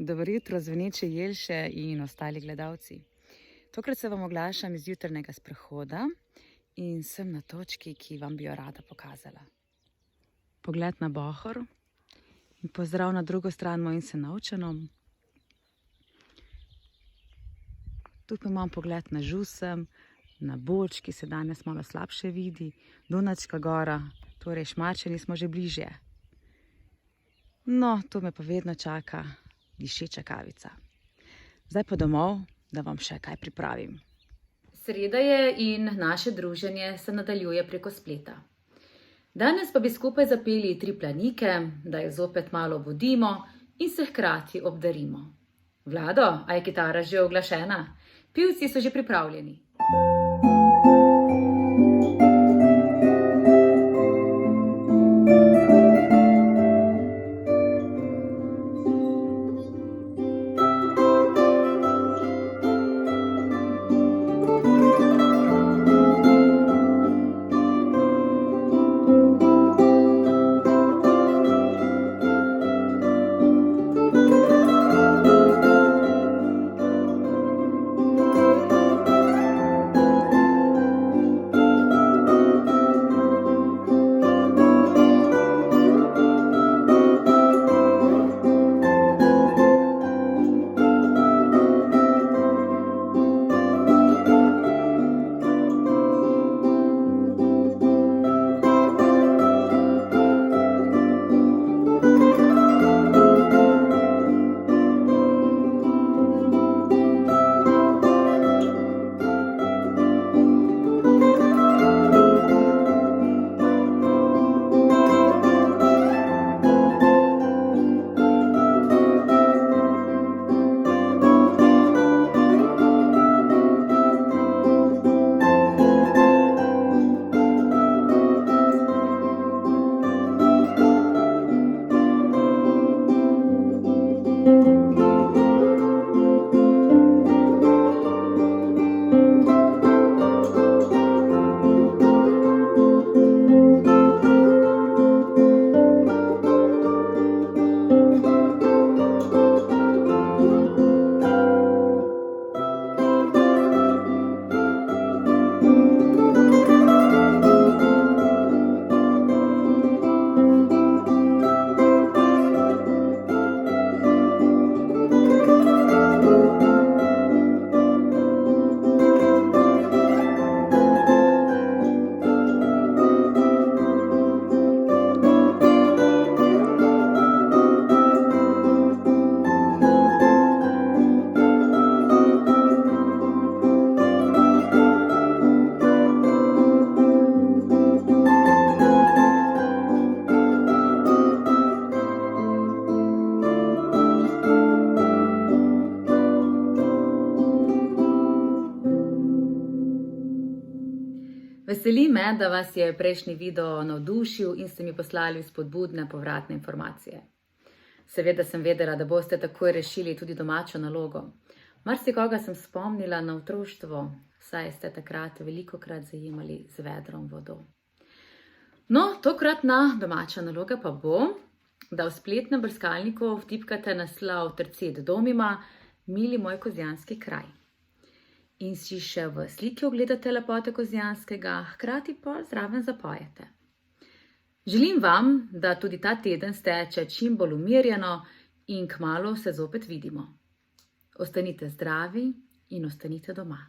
Dobro jutro, zveneče Jelše in ostali gledalci. Tokrat se vam oglašam iz jutranjega sprehoda in sem na točki, ki vam bi jo rada pokazala. Pogled na Bohor in pozdrav na drugo stran mojim Senovčanom. Tukaj imam pogled na Žusem, na Boč, ki se danes malo slabše vidi, Dunačka gora, torej Šmarčani smo že bližje. No, to me pa vedno čaka dišeča kavica. Zdaj pa domov, da vam še kaj pripravim. Sreda je in naše druženje se nadaljuje preko spleta. Danes pa bi skupaj zapeli 3 planike, da jih zopet malo vodimo in se hkrati obdarimo. Vlado, a je kitara že oglašena? Pivci so že pripravljeni. Veseli me, da vas je prejšnji video navdušil in ste mi poslali spodbudne povratne informacije. Seveda sem vedela, da boste takoj rešili tudi domačo nalogo. Marsikoga sem spomnila na otroštvo, saj ste takrat velikokrat zajemali z vedrom vodo. No, tokratna domača naloga pa bo, da v spletnem brskalniku vtipkate naslov Tercet domima, mili moj kozjanski kraj. In si še v sliki ogledate lepote Kozjanskega, hkrati pa zraven zapojete. Želim vam, da tudi ta teden steče čim bolj umirjeno in kmalu se zopet vidimo. Ostanite zdravi in ostanite doma.